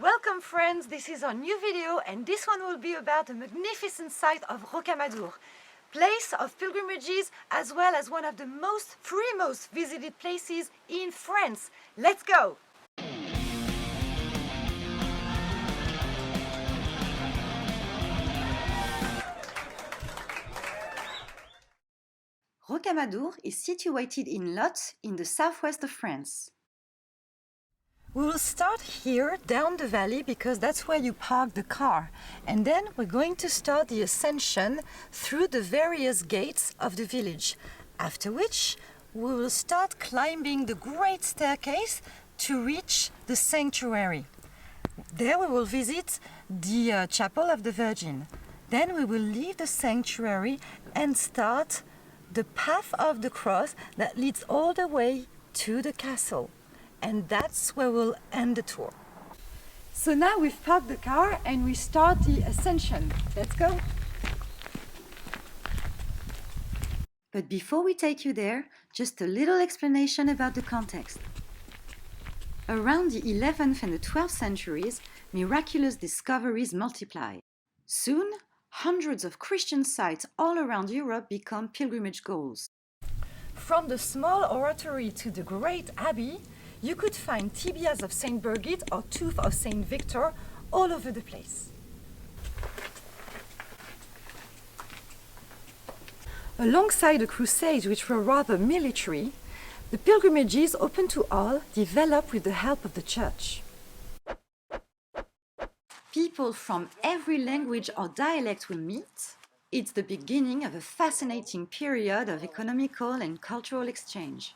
Welcome friends, this is our new video and this one will be about the magnificent site of Rocamadour, place of pilgrimages as well as one of the three most visited places in France. Let's go! Rocamadour is situated in Lot in the southwest of France. We will start here down the valley because that's where you park the car, and then we're going to start the ascension through the various gates of the village, after which we will start climbing the great staircase to reach the sanctuary. There we will visit the chapel of the Virgin. Then we will leave the sanctuary and start the path of the cross that leads all the way to the castle. And that's where we'll end the tour. So now we've parked the car and we start the ascension. Let's go! But before we take you there, just a little explanation about the context. Around the 11th and the 12th centuries, miraculous discoveries multiply. Soon, hundreds of Christian sites all around Europe become pilgrimage goals. From the small oratory to the great abbey, you could find tibias of Saint Birgit or tooth of Saint Victor all over the place. Alongside the Crusades, which were rather military, the pilgrimages open to all developed with the help of the Church. People from every language or dialect will meet. It's the beginning of a fascinating period of economical and cultural exchange.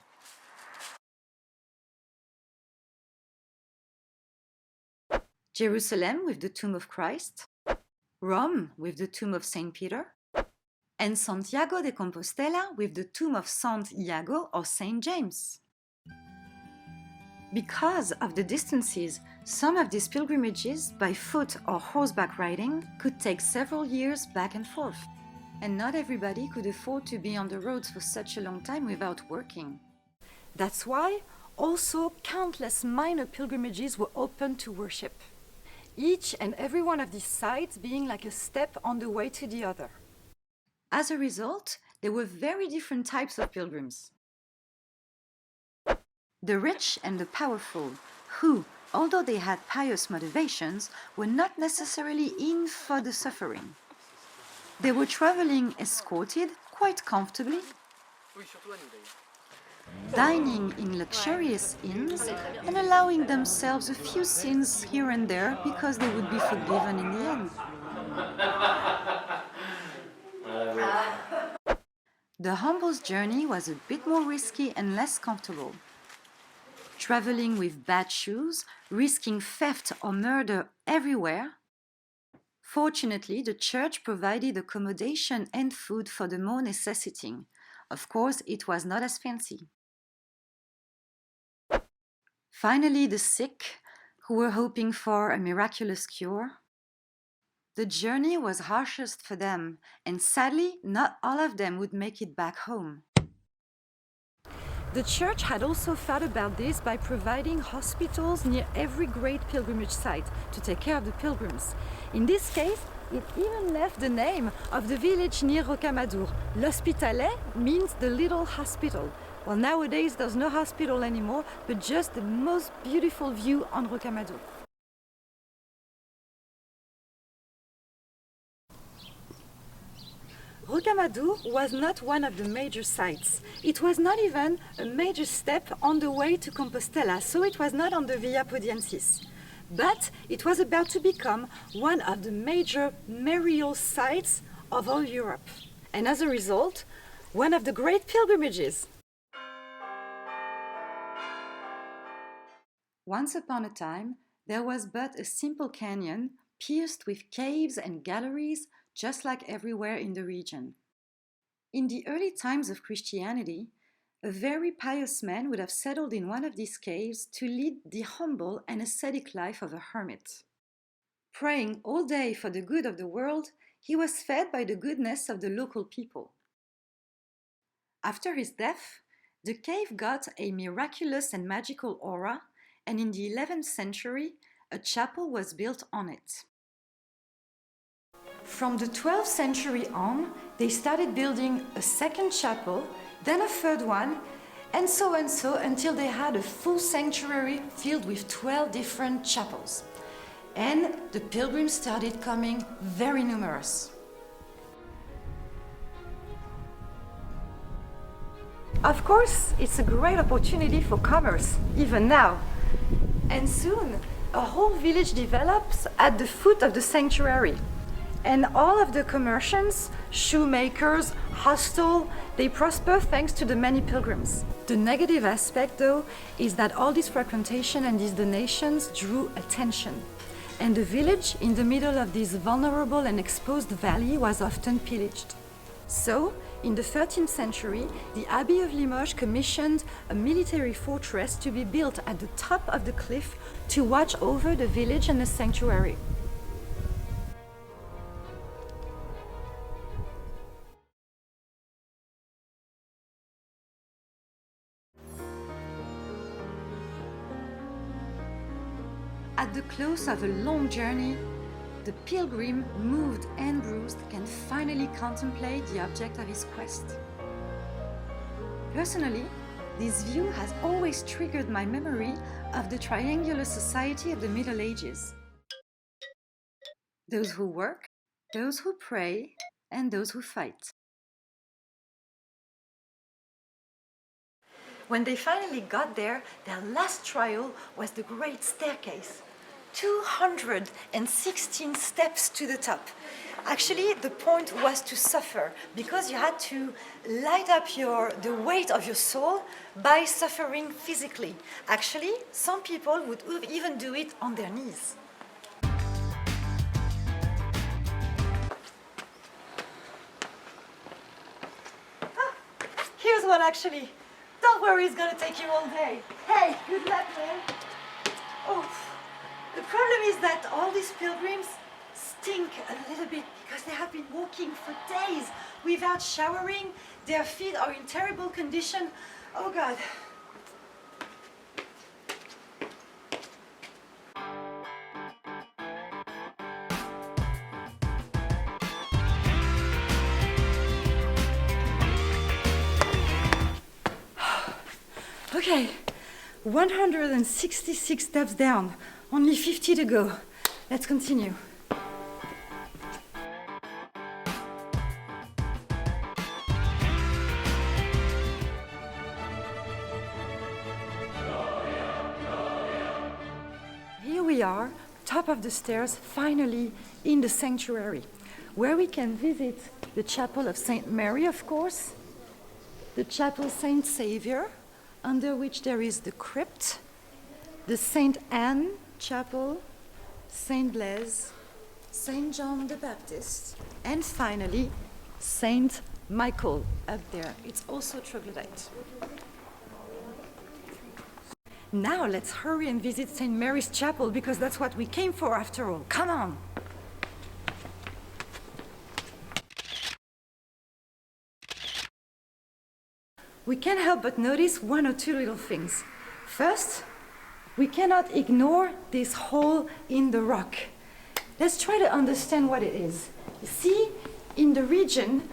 Jerusalem with the tomb of Christ, Rome with the tomb of Saint Peter, and Santiago de Compostela with the tomb of Saint Iago or Saint James. Because of the distances, some of these pilgrimages, by foot or horseback riding, could take several years back and forth. And not everybody could afford to be on the roads for such a long time without working. That's why also countless minor pilgrimages were open to worship. Each and every one of these sites being like a step on the way to the other. As a result, there were very different types of pilgrims. The rich and the powerful, who, although they had pious motivations, were not necessarily in for the suffering. They were traveling escorted quite comfortably, dining in luxurious inns and allowing themselves a few sins here and there because they would be forgiven in the end. The humble's journey was a bit more risky and less comfortable. Traveling with bad shoes, risking theft or murder everywhere. Fortunately, the church provided accommodation and food for the more necessitating. Of course, it was not as fancy. Finally, the sick, who were hoping for a miraculous cure. The journey was harshest for them, and sadly, not all of them would make it back home. The church had also thought about this by providing hospitals near every great pilgrimage site to take care of the pilgrims. In this case, it even left the name of the village near Rocamadour. L'Hospitalet means the little hospital. Well, nowadays there's no hospital anymore, but just the most beautiful view on Rocamadour. Rocamadour was not one of the major sites. It was not even a major step on the way to Compostela, so it was not on the Via Podiensis. But it was about to become one of the major marial sites of all Europe. And as a result, one of the great pilgrimages. Once upon a time, there was but a simple canyon pierced with caves and galleries, just like everywhere in the region. In the early times of Christianity, a very pious man would have settled in one of these caves to lead the humble and ascetic life of a hermit. Praying all day for the good of the world, he was fed by the goodness of the local people. After his death, the cave got a miraculous and magical aura, and in the 11th century, a chapel was built on it. From the 12th century on, they started building a second chapel, then a third one, and so until they had a full sanctuary filled with 12 different chapels. And the pilgrims started coming very numerous. Of course, it's a great opportunity for commerce, even now. And soon, a whole village develops at the foot of the sanctuary. And all of the commerciants, shoemakers, hostel, they prosper thanks to the many pilgrims. The negative aspect, though, is that all this frequentation and these donations drew attention. And the village in the middle of this vulnerable and exposed valley was often pillaged. So, in the 13th century, the Abbey of Limoges commissioned a military fortress to be built at the top of the cliff to watch over the village and the sanctuary. At the close of a long journey, the pilgrim, moved and bruised, can finally contemplate the object of his quest. Personally, this view has always triggered my memory of the triangular society of the Middle Ages. Those who work, those who pray, and those who fight. When they finally got there, their last trial was the Great Staircase. 216 steps to the top. Actually, the point was to suffer because you had to light up the weight of your soul by suffering physically. Actually, some people would even do it on their knees. Here's one actually. Don't worry, it's gonna take you all day. Hey, good luck, man. Oh. The problem is that all these pilgrims stink a little bit because they have been walking for days without showering. Their feet are in terrible condition. Oh God. Okay, 166 steps down. Only 50 to go. Let's continue. Here we are, top of the stairs, finally in the sanctuary, where we can visit the chapel of Saint Mary, of course, the chapel Saint Saviour, under which there is the crypt, the Saint Anne Chapel, Saint Blaise, Saint John the Baptist, and finally Saint Michael up there. It's also troglodyte. Now let's hurry and visit Saint Mary's Chapel because that's what we came for after all. Come on! We can't help but notice one or two little things. First, we cannot ignore this hole in the rock. Let's try to understand what it is. You see, in the region,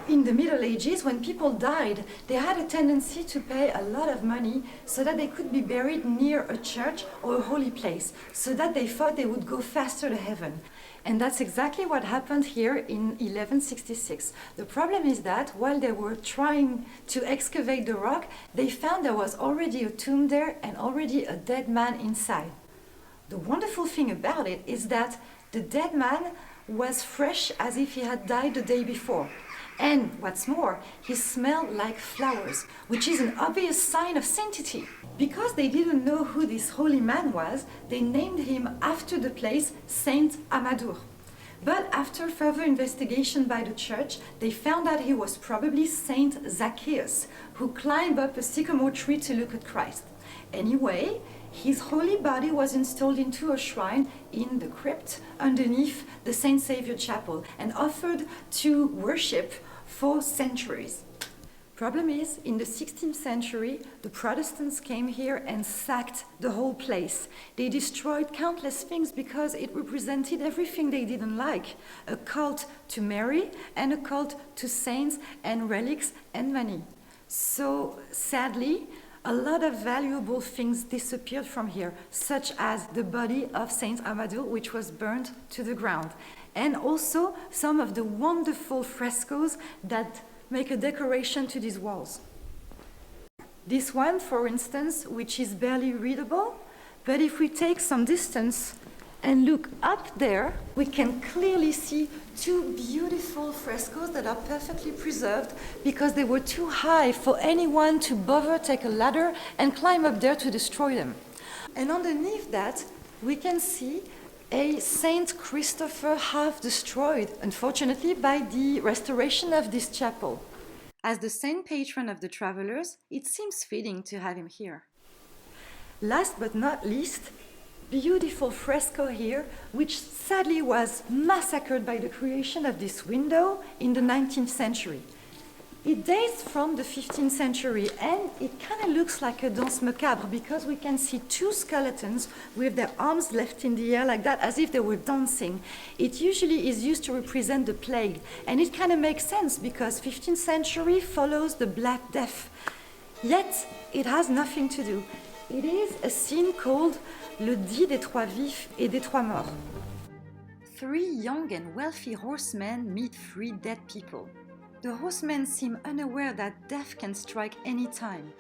in the Middle Ages, when people died, they had a tendency to pay a lot of money so that they could be buried near a church or a holy place, so that they thought they would go faster to heaven. And that's exactly what happened here in 1166. The problem is that while they were trying to excavate the rock, they found there was already a tomb there and already a dead man inside. The wonderful thing about it is that the dead man was fresh as if he had died the day before. And what's more, he smelled like flowers, which is an obvious sign of sanctity. Because they didn't know who this holy man was, they named him after the place Saint Amadour. But after further investigation by the church, they found out he was probably Saint Zacchaeus, who climbed up a sycamore tree to look at Christ. Anyway, his holy body was installed into a shrine in the crypt underneath the Saint Saviour Chapel and offered to worship for centuries. Problem is, in the 16th century, the Protestants came here and sacked the whole place. They destroyed countless things because it represented everything they didn't like. A cult to Mary and a cult to saints and relics and money. So, sadly, a lot of valuable things disappeared from here, such as the body of Saint Amadou, which was burned to the ground. And also some of the wonderful frescoes that make a decoration to these walls. This one, for instance, which is barely readable, but if we take some distance and look up there, we can clearly see two beautiful frescoes that are perfectly preserved because they were too high for anyone to bother take a ladder and climb up there to destroy them. And underneath that, we can see a Saint Christopher half destroyed, unfortunately, by the restoration of this chapel. As the saint patron of the travelers, it seems fitting to have him here. Last but not least, beautiful fresco here, which sadly was massacred by the creation of this window in the 19th century. It dates from the 15th century and it kind of looks like a danse macabre because we can see two skeletons with their arms left in the air like that as if they were dancing. It usually is used to represent the plague and it kind of makes sense because 15th century follows the Black Death. Yet it has nothing to do. It is a scene called Le Dit des Trois Vifs et des Trois Morts. Three young and wealthy horsemen meet three dead people. The horsemen seem unaware that death can strike any time.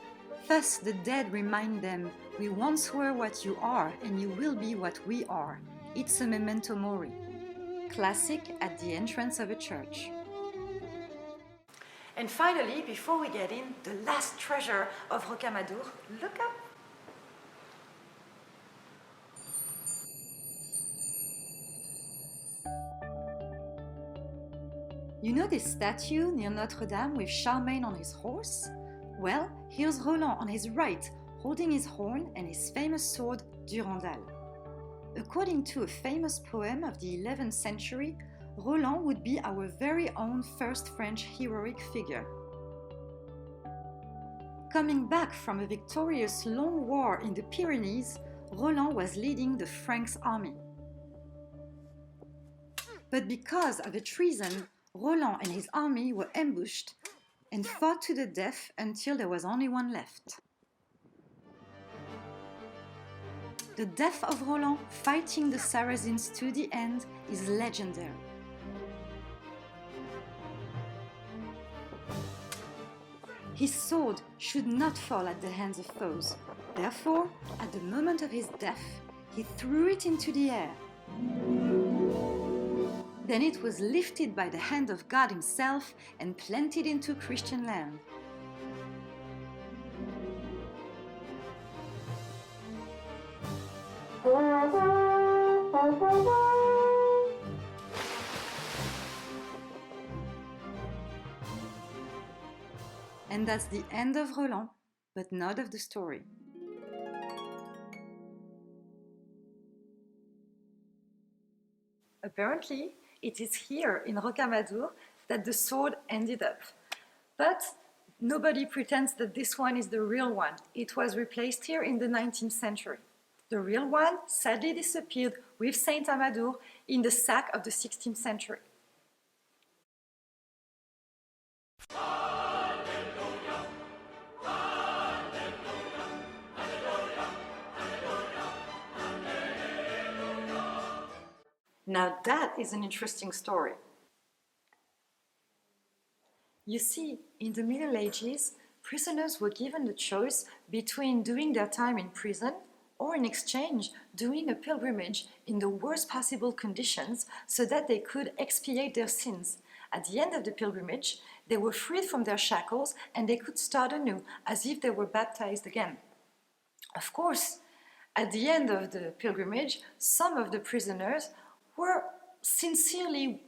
Thus the dead remind them, we once were what you are and you will be what we are. It's a memento mori. Classic at the entrance of a church. And finally, before we get in, the last treasure of Rocamadour, look up. You know this statue near Notre Dame with Charlemagne on his horse? Well, here's Roland on his right, holding his horn and his famous sword, Durandal. According to a famous poem of the 11th century, Roland would be our very own first French heroic figure. Coming back from a victorious long war in the Pyrenees, Roland was leading the Franks army. But because of a treason, Roland and his army were ambushed and fought to the death until there was only one left. The death of Roland fighting the Saracens to the end is legendary. His sword should not fall at the hands of foes. Therefore, at the moment of his death, he threw it into the air. Then it was lifted by the hand of God himself and planted into Christian land. And that's the end of Roland, but not of the story. Apparently, it is here in Rocamadour that the sword ended up. But nobody pretends that this one is the real one. It was replaced here in the 19th century. The real one sadly disappeared with Saint Amadou in the sack of the 16th century. Now that is an interesting story. You see, in the Middle Ages, prisoners were given the choice between doing their time in prison or in exchange doing a pilgrimage in the worst possible conditions so that they could expiate their sins. At the end of the pilgrimage, they were freed from their shackles and they could start anew as if they were baptized again. Of course, at the end of the pilgrimage, some of the prisoners were sincerely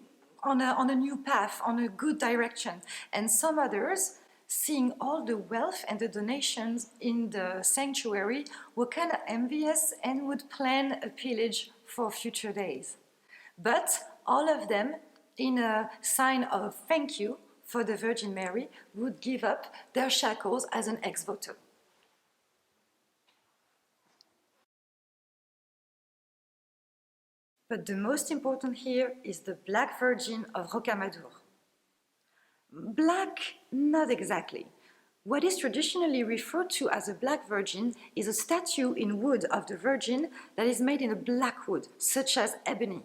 on a new path, on a good direction. And some others, seeing all the wealth and the donations in the sanctuary, were kind of envious and would plan a pillage for future days. But all of them, in a sign of thank you for the Virgin Mary, would give up their shackles as an ex voto. But the most important here is the Black Virgin of Rocamadour. Black, not exactly. What is traditionally referred to as a Black Virgin is a statue in wood of the Virgin that is made in a black wood, such as ebony.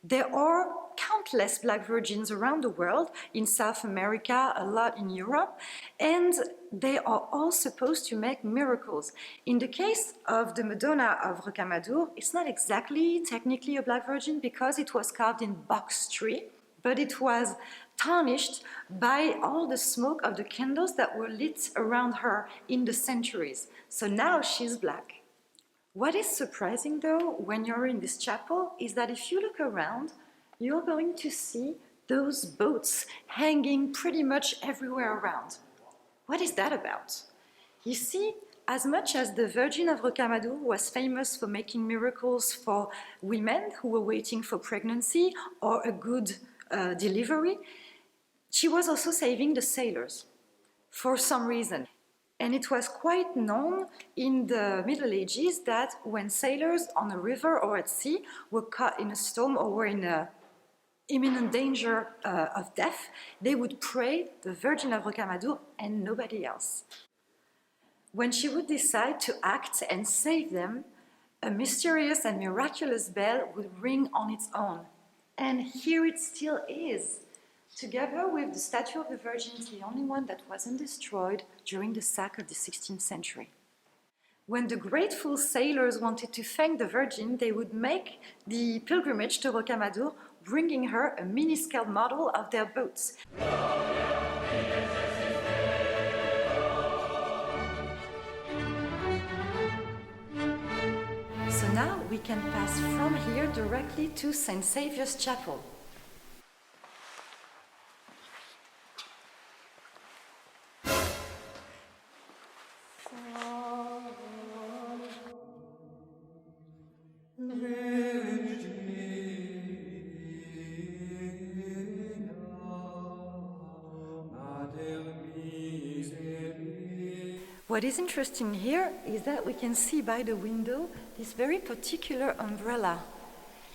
There are countless Black Virgins around the world, in South America, a lot in Europe, and they are all supposed to make miracles. In the case of the Madonna of Rocamadour, it's not exactly technically a Black Virgin because it was carved in box tree, but it was tarnished by all the smoke of the candles that were lit around her in the centuries. So now she's black. What is surprising, though, when you're in this chapel, is that if you look around, you're going to see those boats hanging pretty much everywhere around. What is that about? You see, as much as the Virgin of Rocamadour was famous for making miracles for women who were waiting for pregnancy or a good delivery, she was also saving the sailors for some reason. And it was quite known in the Middle Ages that when sailors on a river or at sea were caught in a storm or were in imminent danger of death, they would pray the Virgin of Rocamadour and nobody else. When she would decide to act and save them, a mysterious and miraculous bell would ring on its own. And here it still is. Together with the statue of the Virgin, is the only one that wasn't destroyed during the sack of the 16th century. When the grateful sailors wanted to thank the Virgin, they would make the pilgrimage to Rocamadour, bringing her a mini-scale model of their boats. So now we can pass from here directly to St. Saviour's Chapel. What is interesting here is that we can see by the window this very particular umbrella.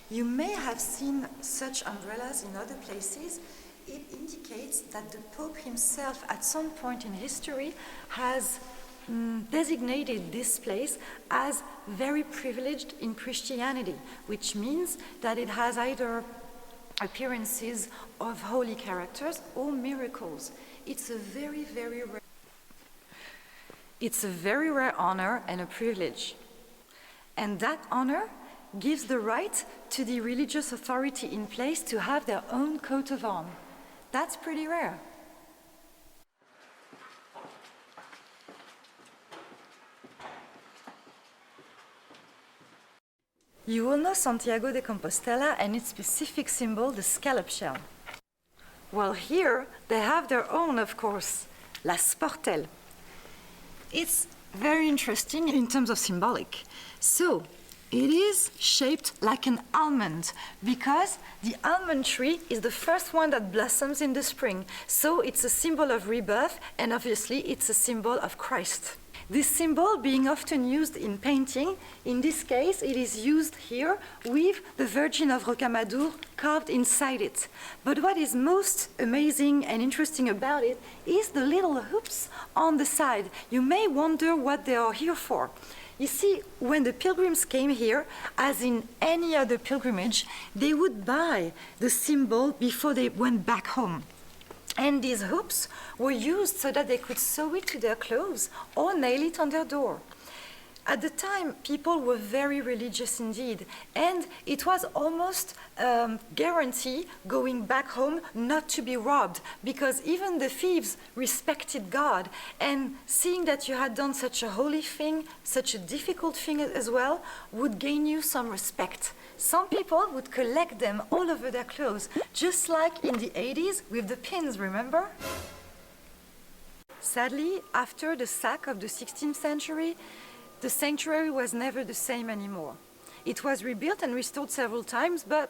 You may have seen such umbrellas in other places. It indicates that the Pope himself, at some point in history, has designated this place as very privileged in Christianity, which means that it has either appearances of holy characters or miracles. It's a very rare honor and a privilege. And that honor gives the right to the religious authority in place to have their own coat of arms. That's pretty rare. You will know Santiago de Compostela and its specific symbol, the scallop shell. Well, here they have their own, of course, la sportelle. It's very interesting in terms of symbolic. So, it is shaped like an almond because the almond tree is the first one that blossoms in the spring. So it's a symbol of rebirth, and obviously it's a symbol of Christ. This symbol being often used in painting, in this case it is used here with the Virgin of Rocamadour carved inside it. But what is most amazing and interesting about it is the little hoops on the side. You may wonder what they are here for. You see, when the pilgrims came here, as in any other pilgrimage, they would buy the symbol before they went back home. And these hoops were used so that they could sew it to their clothes or nail it on their door. At the time, people were very religious indeed, and it was almost guarantee going back home not to be robbed, because even the thieves respected God, and seeing that you had done such a holy thing, such a difficult thing as well, would gain you some respect. Some people would collect them all over their clothes, just like in the 80s with the pins, remember? Sadly, after the sack of the 16th century, the sanctuary was never the same anymore. It was rebuilt and restored several times, but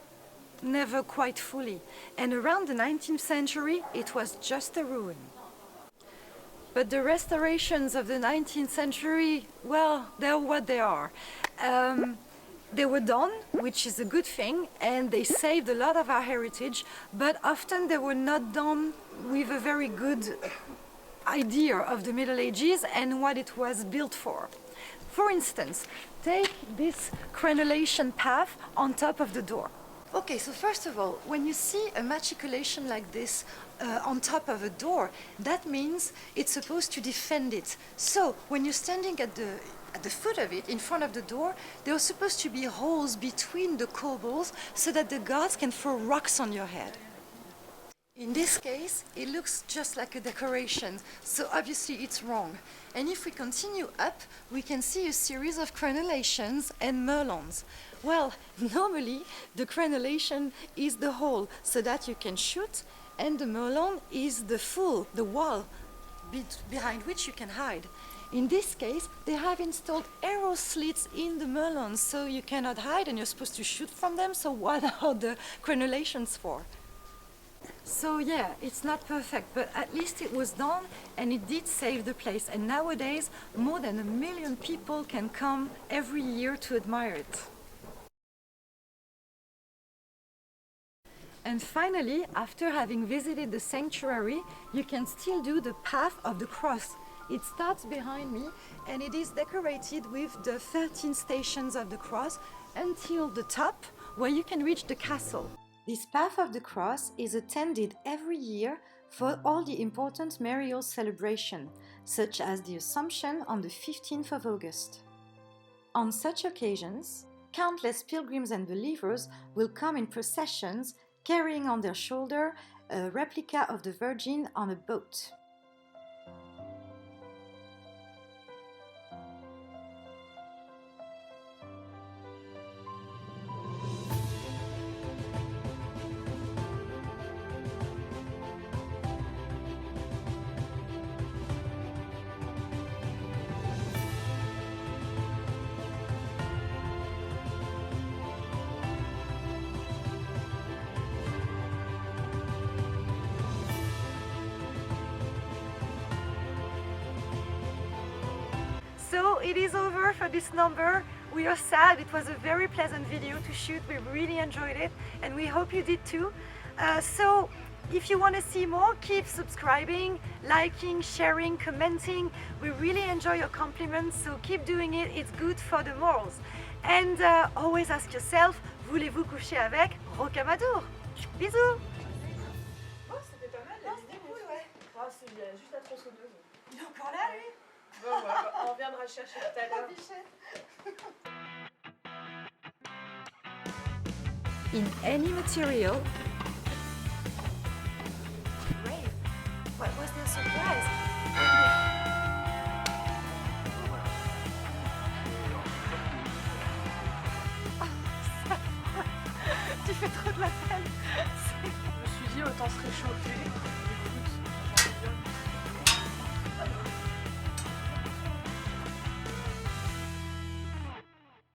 never quite fully. And around the 19th century, it was just a ruin. But the restorations of the 19th century, well, they're what they are. They were done, which is a good thing, and they saved a lot of our heritage, but often they were not done with a very good idea of the Middle Ages and what it was built for. For instance, take this crenellation path on top of the door. Okay, so first of all, when you see a matriculation like this on top of a door, that means it's supposed to defend it. So when you're standing at the foot of it, in front of the door, there are supposed to be holes between the cobbles so that the guards can throw rocks on your head. In this case, it looks just like a decoration, so obviously it's wrong. And if we continue up, we can see a series of crenellations and merlons. Well, normally the crenellation is the hole so that you can shoot, and the merlon is the wall behind which you can hide. In this case, they have installed arrow slits in the merlons, so you cannot hide and you're supposed to shoot from them, so what are the crenellations for? So yeah, it's not perfect, but at least it was done and it did save the place. And nowadays, more than 1 million people can come every year to admire it. And finally, after having visited the sanctuary, you can still do the path of the cross. It starts behind me and it is decorated with the 13 stations of the cross until the top, where you can reach the castle. This path of the cross is attended every year for all the important Marial celebrations, such as the Assumption on the 15th of August. On such occasions, countless pilgrims and believers will come in processions carrying on their shoulder a replica of the Virgin on a boat. So it is over for this number. We are sad. It was a very pleasant video to shoot. We really enjoyed it and we hope you did too. So if you want to see more, keep subscribing, liking, sharing, commenting. We really enjoy your compliments, so keep doing it. It's good for the morals. And always ask yourself, voulez-vous coucher avec Rocamadour? Bisous. Oh, c'était pas mal. Non, c'était cool, ouais. Ah, c'est juste la tronçonneuse. Il est encore là, lui? Bon, on reviendra chercher tout à l'heure. In any material. Great. What was their surprise? Tu fais trop de la peine. Je me suis dit, autant se réchauffer.